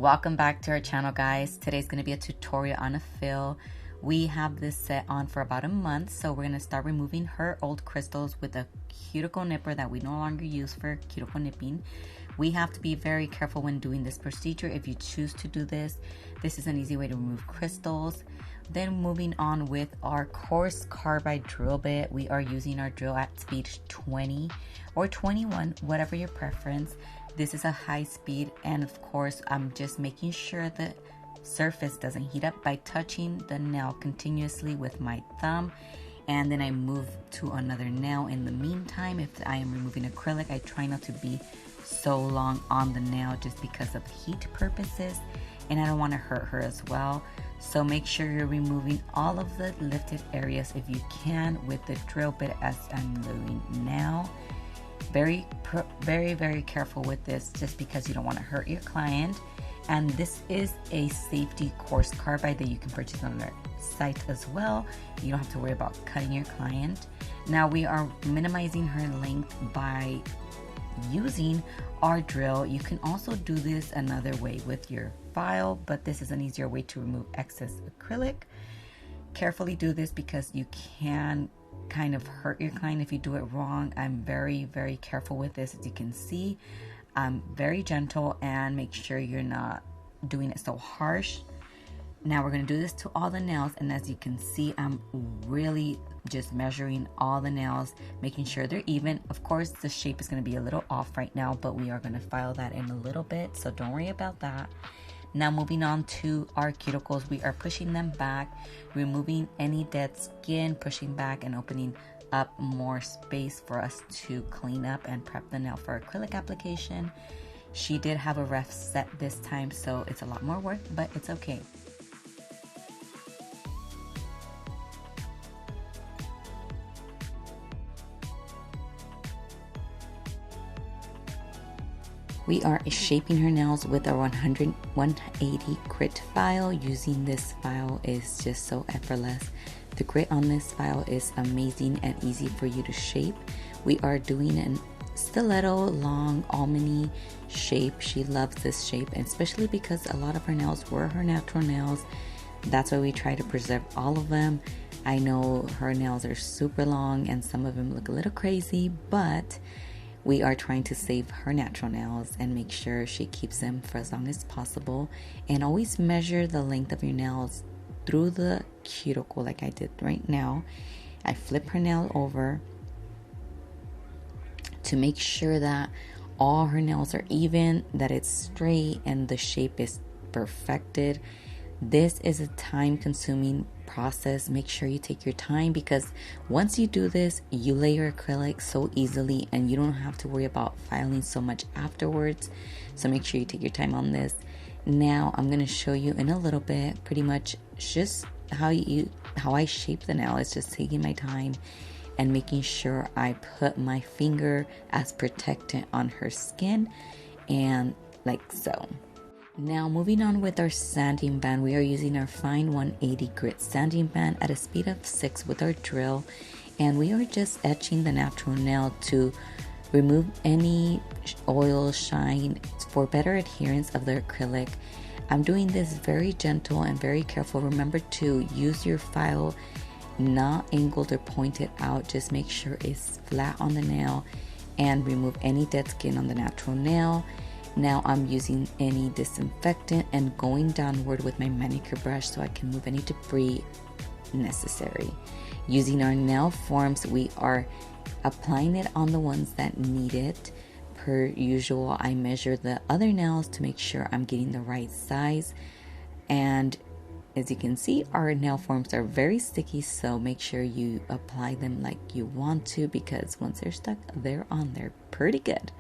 Welcome back to our channel, guys. Today's going to be a tutorial on a fill. We have this set on for about a month, so we're going to start removing her old crystals with a cuticle nipper that we no longer use for cuticle nipping. We have to be very careful when doing this procedure. If you choose to do this, this is an easy way to remove crystals. Then moving on with our coarse carbide drill bit, we are using our drill at speed 20 or 21, whatever your preference. This is a high speed, and of course I'm just making sure the surface doesn't heat up by touching the nail continuously with my thumb, and then I move to another nail. In the meantime, if I am removing acrylic, I try not to be so long on the nail just because of heat purposes, and I don't want to hurt her as well. So make sure you're removing all of the lifted areas if you can with the drill bit, as I'm doing now. Very careful with this, just because you don't want to hurt your client. And this is a safety coarse carbide that you can purchase on their site as well. You don't have to worry about cutting your client. Now we are minimizing her length by using our drill. You can also do this another way with your file, but this is an easier way to remove excess acrylic. Carefully do this because you can kind of hurt your client if you do it wrong. I'm very careful with this. As you can see, I'm very gentle, and make sure you're not doing it so harsh. Now we're going to do this to all the nails, and as you can see, I'm really just measuring all the nails, making sure they're even. Of course, the shape is going to be a little off right now, but we are going to file that in a little bit, so don't worry about that. Now moving on to our cuticles, we are pushing them back, removing any dead skin, pushing back and opening up more space for us to clean up and prep the nail for acrylic application. She did have a rough set this time, so it's a lot more work, but it's okay. We are shaping her nails with our 180 grit file. Using this file is just so effortless. The grit on this file is amazing and easy for you to shape. We are doing a stiletto long almondy shape. She loves this shape, and especially because a lot of her nails were her natural nails. That's why we try to preserve all of them. I know her nails are super long and some of them look a little crazy, but we are trying to save her natural nails and make sure she keeps them for as long as possible. And always measure the length of your nails through the cuticle like I did right now. I flip her nail over to make sure that all her nails are even, that it's straight, and the shape is perfected. This is a time-consuming process. Make sure you take your time, because once you do this, you lay your acrylic so easily and you don't have to worry about filing so much afterwards. So make sure you take your time on this. Now I'm going to show you in a little bit pretty much just how I shape the nail. It's just taking my time and making sure I put my finger as protectant on her skin, and like so. Now moving on with our sanding band, we are using our fine 180 grit sanding band at a speed of 6 with our drill, and we are just etching the natural nail to remove any oil, shine, for better adherence of the acrylic. I'm doing this very gentle and very careful. Remember to use your file not angled or pointed out. Just make sure it's flat on the nail and remove any dead skin on the natural nail. Now I'm using any disinfectant and going downward with my manicure brush so I can move any debris necessary. Using our nail forms, we are applying it on the ones that need it. Per usual, I measure the other nails to make sure I'm getting the right size. And as you can see, our nail forms are very sticky, so make sure you apply them like you want to, because once they're stuck, they're on there pretty good.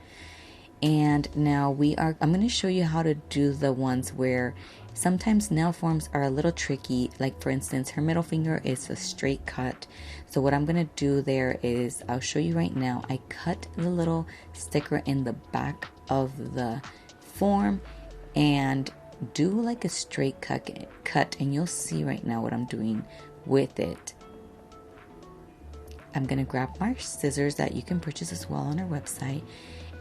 And now I'm going to show you how to do the ones where sometimes nail forms are a little tricky. Like for instance, her middle finger is a straight cut. So what I'm going to do there is, I'll show you right now. I cut the little sticker in the back of the form and do like a straight cut, and you'll see right now what I'm doing with it. I'm going to grab my scissors that you can purchase as well on our website,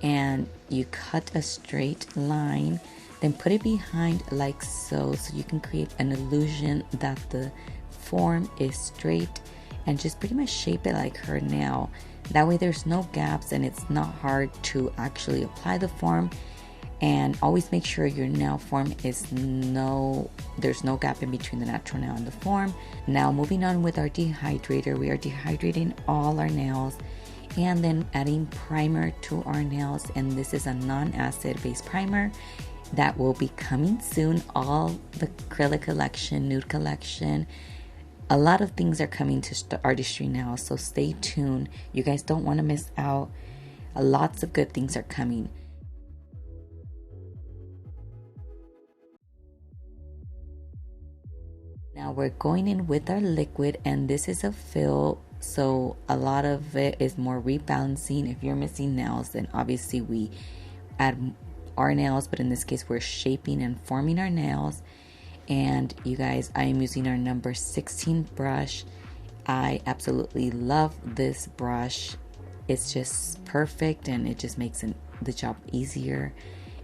and you cut a straight line Then put it behind like so you can create an illusion that the form is straight, and just pretty much shape it like her nail. That way there's no gaps and it's not hard to actually apply the form. And always make sure your nail form is there's no gap in between the natural nail and the form. Now moving on with our dehydrator, we are dehydrating all our nails and then adding primer to our nails. And this is a non-acid based primer that will be coming soon. All the acrylic collection, nude collection, a lot of things are coming to Artistry now, so stay tuned. You guys don't want to miss out. Lots of good things are coming. Now we're going in with our liquid, and this is a fill, so a lot of it is more rebalancing. If you're missing nails, then obviously we add our nails, but in this case we're shaping and forming our nails. And you guys, I am using our number 16 brush. I absolutely love this brush. It's just perfect and it just makes the job easier.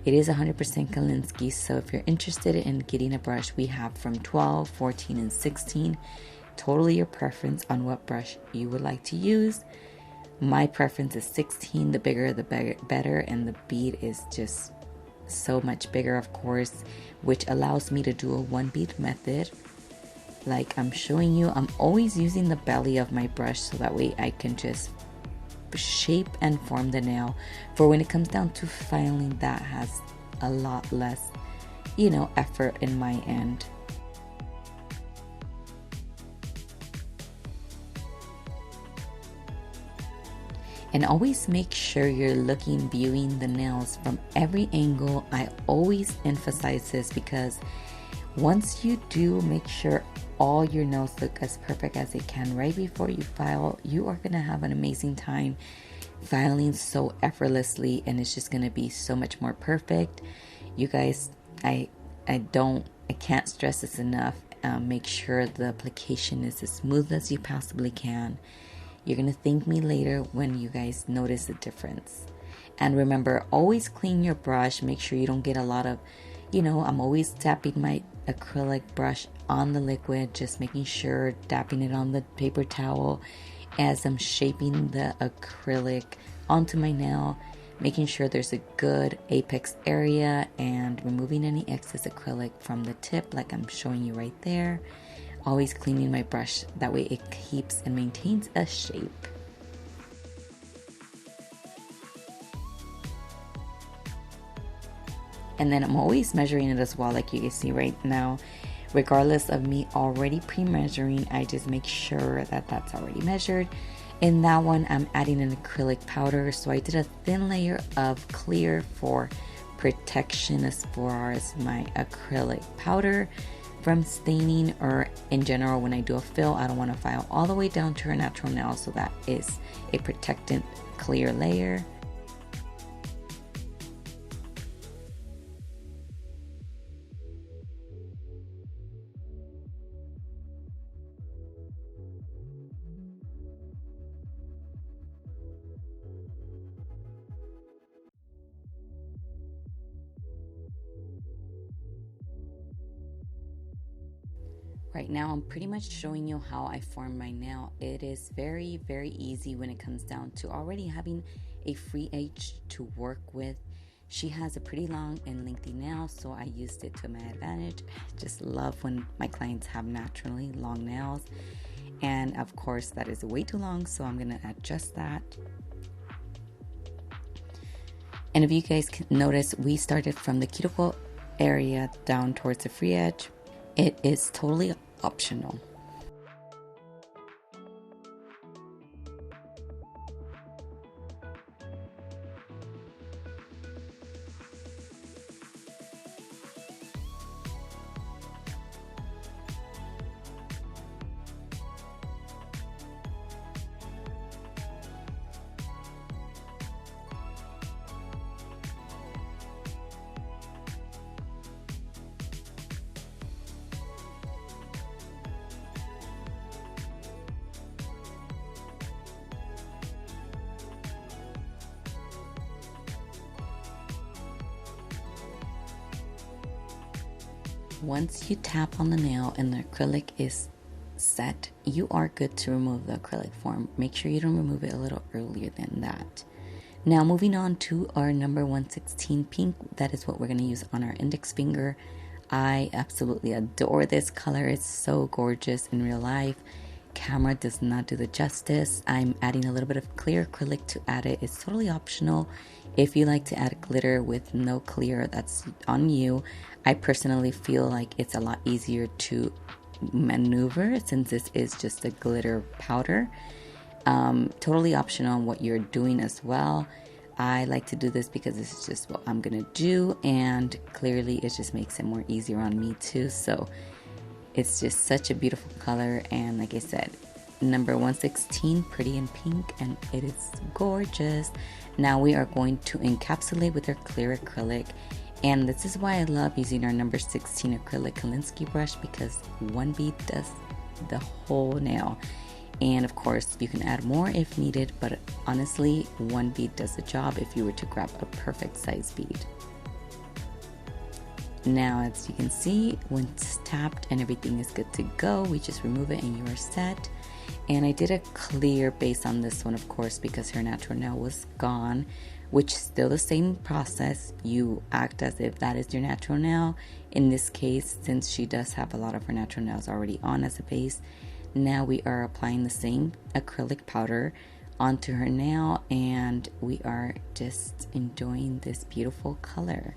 It is 100% Kolinsky, so if you're interested in getting a brush, we have from 12, 14, and 16. Totally your preference on what brush you would like to use. My preference is 16. The bigger the better, and the bead is just so much bigger, of course, which allows me to do a one bead method like I'm showing you. I'm always using the belly of my brush so that way I can just shape and form the nail. For when it comes down to filing, that has a lot less, effort in my end. And always make sure you're viewing the nails from every angle. I always emphasize this because once you do make sure all your nails look as perfect as they can right before you file, you are going to have an amazing time filing so effortlessly, and it's just going to be so much more perfect. You guys, I can't stress this enough. Make sure the application is as smooth as you possibly can. You're going to thank me later when you guys notice the difference. And remember, always clean your brush. Make sure you don't get a lot of, I'm always tapping my acrylic brush on the liquid, just making sure, dapping it on the paper towel as I'm shaping the acrylic onto my nail, making sure there's a good apex area and removing any excess acrylic from the tip like I'm showing you right there. Always cleaning my brush, that way it keeps and maintains a shape. And then I'm always measuring it as well, like you can see right now. Regardless of me already pre-measuring, I just make sure that that's already measured. In that one, I'm adding an acrylic powder, so I did a thin layer of clear for protection as far as my acrylic powder from staining, or in general when I do a fill, I don't want to file all the way down to a natural nail, so that is a protectant clear layer. Right now, I'm pretty much showing you how I form my nail. It is very, very easy when it comes down to already having a free edge to work with. She has a pretty long and lengthy nail, so I used it to my advantage. I just love when my clients have naturally long nails. And of course, that is way too long, so I'm going to adjust that. And if you guys can notice, we started from the cuticle area down towards the free edge. It is totally optional. Once you tap on the nail and the acrylic is set, you are good to remove the acrylic form. Make sure you don't remove it a little earlier than that. Now moving on to our number 116 pink, that is what we're going to use on our index finger. I absolutely adore this color. It's so gorgeous in real life. Camera does not do the justice. I'm adding a little bit of clear acrylic to add it. It's totally optional. If you like to add glitter with no clear, that's on you. I personally feel like it's a lot easier to maneuver since this is just a glitter powder. Totally optional on what you're doing as well. I like to do this because this is just what I'm gonna do, and clearly it just makes it more easier on me too. So it's just such a beautiful color, and like I said, number 116, pretty in pink, and it is gorgeous. Now we are going to encapsulate with our clear acrylic, and this is why I love using our number 16 acrylic Kolinsky brush, because one bead does the whole nail. And of course you can add more if needed, but honestly one bead does the job if you were to grab a perfect size bead. Now as you can see, once tapped and everything is good to go, we just remove it and you are set. And I did a clear base on this one, of course, because her natural nail was gone, which is still the same process. You act as if that is your natural nail. In this case, since she does have a lot of her natural nails already on as a base, now we are applying the same acrylic powder onto her nail, and we are just enjoying this beautiful color.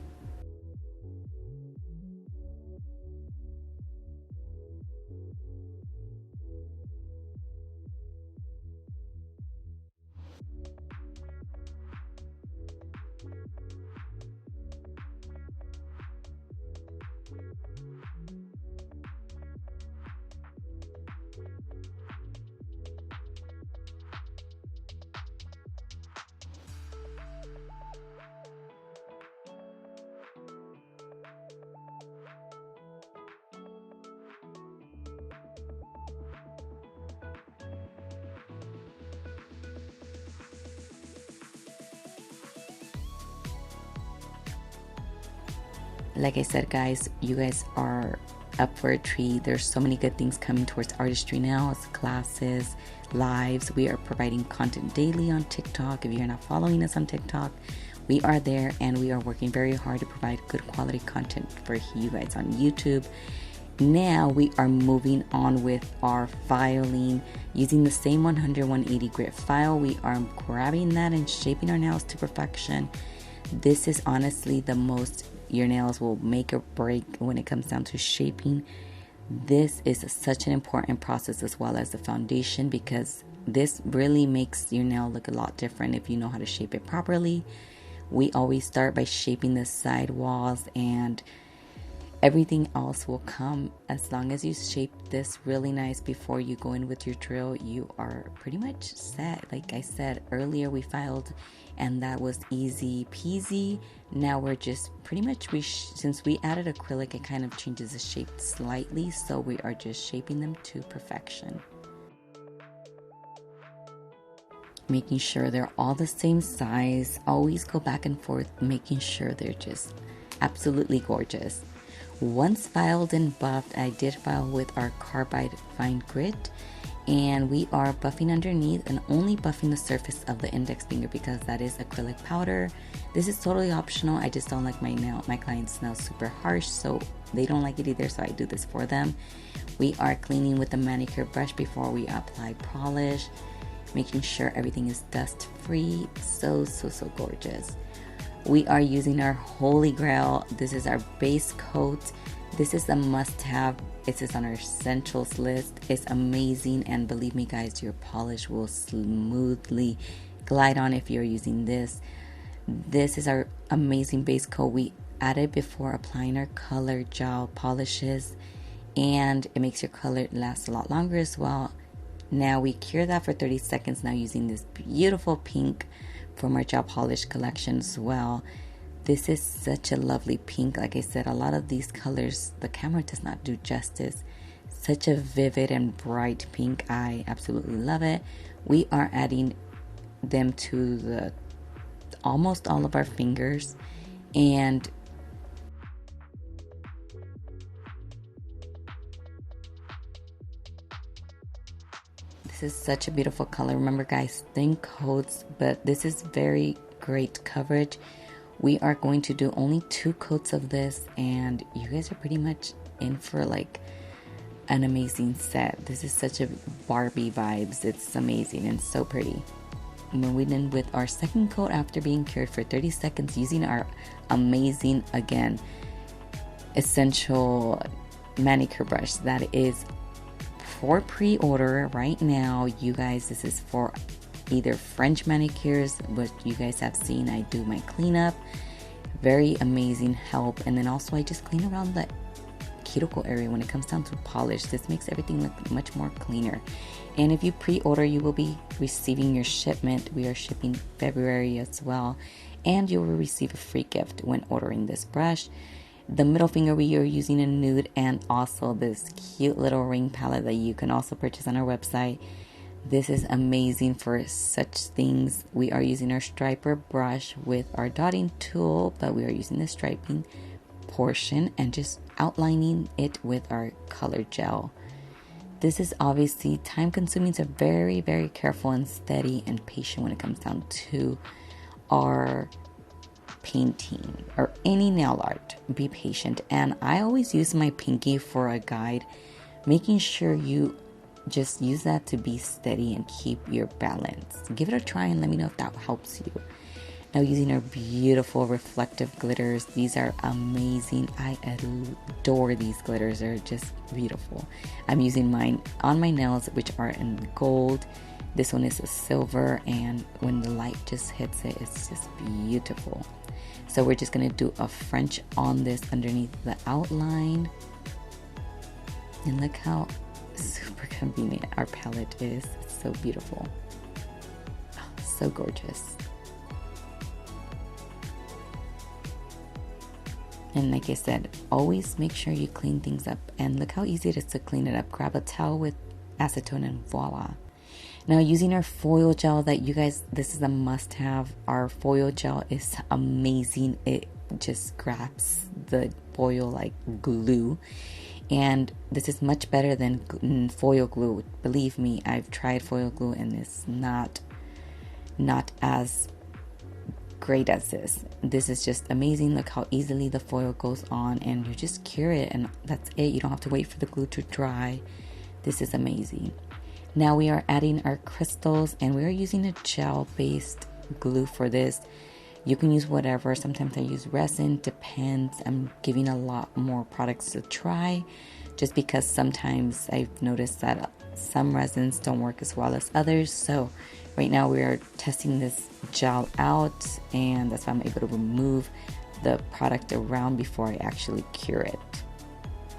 Like I said, guys, you guys are up for a treat. There's so many good things coming towards Artistry now, classes, lives. We are providing content daily on TikTok. If you're not following us on TikTok, we are there, and we are working very hard to provide good quality content for you guys on YouTube. Now we are moving on with our filing using the same 100-180 grit file. We are grabbing that and shaping our nails to perfection. This is honestly the most your nails will make or break when it comes down to shaping. This is such an important process, as well as the foundation, because this really makes your nail look a lot different if you know how to shape it properly. We always start by shaping the side walls, and everything else will come. As long as you shape this really nice before you go in with your drill, you are pretty much set. Like I said earlier, we filed and that was easy peasy. Now we're just pretty much, since we added acrylic, it kind of changes the shape slightly, so we are just shaping them to perfection. Making sure they're all the same size. Always go back and forth, making sure they're just absolutely gorgeous. Once filed and buffed, I did file with our Carbide fine grit, and we are buffing underneath and only buffing the surface of the index finger because that is acrylic powder. This is totally optional. I just don't like my clients' nails super harsh, so they don't like it either, so I do this for them. We are cleaning with the manicure brush before we apply polish, making sure everything is dust free. So gorgeous. We are using our holy grail. This is our base coat. This is a must-have. It is on our essentials list. It's amazing, and believe me guys, your polish will smoothly glide on if you're using this. This is our amazing base coat. We add it before applying our color gel polishes, and it makes your color last a lot longer as well. Now we cure that for 30 seconds now using this beautiful pink from our gel polish collection as well. This is such a lovely pink. Like I said, a lot of these colors, the camera does not do justice. Such a vivid and bright pink. I absolutely love it. We are adding them to the almost all of our fingers, and This is such a beautiful color. Remember guys, thin coats, but this is very great coverage. We are going to do only 2 coats of this, and you guys are pretty much in for like an amazing set. This is such a Barbie vibes. It's amazing and so pretty. Moving in with our second coat after being cured for 30 seconds using our amazing, again, essential manicure brush that is for pre-order right now. You guys, this is for either French manicures, which you guys have seen I do my cleanup. Very amazing help. And then also I just clean around the cuticle area when it comes down to polish. This makes everything look much more cleaner. And if you pre-order, you will be receiving your shipment. We are shipping February as well, and you will receive a free gift when ordering this brush. The middle finger, we are using a nude, and also this cute little ring palette that you can also purchase on our website. This is amazing for such things. We are using our striper brush with our dotting tool, but we are using the striping portion and just outlining it with our color gel. This is obviously time consuming, so very, very careful and steady and patient when it comes down to our painting or any nail art. Be patient. And I always use my pinky for a guide, making sure you just use that to be steady and keep your balance. Give it a try and let me know if that helps you. Now using our beautiful reflective glitters. These are amazing. I adore these glitters. They're just beautiful. I'm using mine on my nails, which are in gold. This one is a silver, and when the light just hits it, it's just beautiful. So we're just going to do a French on this underneath the outline. And look how super convenient our palette is. It's so beautiful. Oh, so gorgeous. And like I said, always make sure you clean things up. And look how easy it is to clean it up. Grab a towel with acetone and voila. Now using our foil gel that you guys, this is a must have. Our foil gel is amazing. It just grabs the foil like glue. And this is much better than foil glue. Believe me, I've tried foil glue and it's not as great as this. This is just amazing. Look how easily the foil goes on, and you just cure it and that's it. You don't have to wait for the glue to dry. This is amazing. Now we are adding our crystals, and we are using a gel based glue for this. You can use whatever. Sometimes I use resin, depends. I'm giving a lot more products to try just because sometimes I've noticed that some resins don't work as well as others. So right now we are testing this gel out, and that's why I'm able to remove the product around before I actually cure it,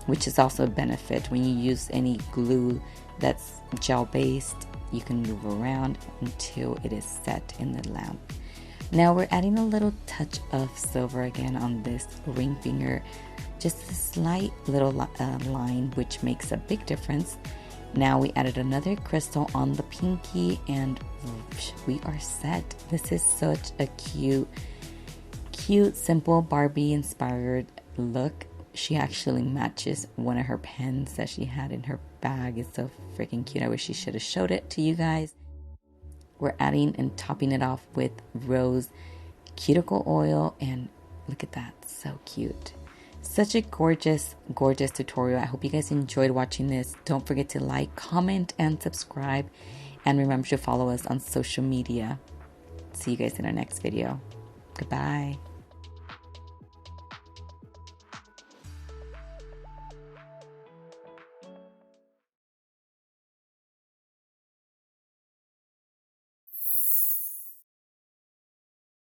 which is also a benefit. When you use any glue that's gel based, you can move around until it is set in the lamp. Now we're adding a little touch of silver again on this ring finger, just a slight little line, which makes a big difference. Now we added another crystal on the pinky, and we are set. This is such a cute, simple Barbie inspired look. She actually matches one of her pens that she had in her bag. It's so freaking cute. I wish she should have showed it to you guys. We're adding and topping it off with rose cuticle oil, and look at that, so cute. Such a gorgeous tutorial. I hope you guys enjoyed watching this. Don't forget to like, comment, and subscribe, and remember to follow us on social media. See you guys in our next video. Goodbye.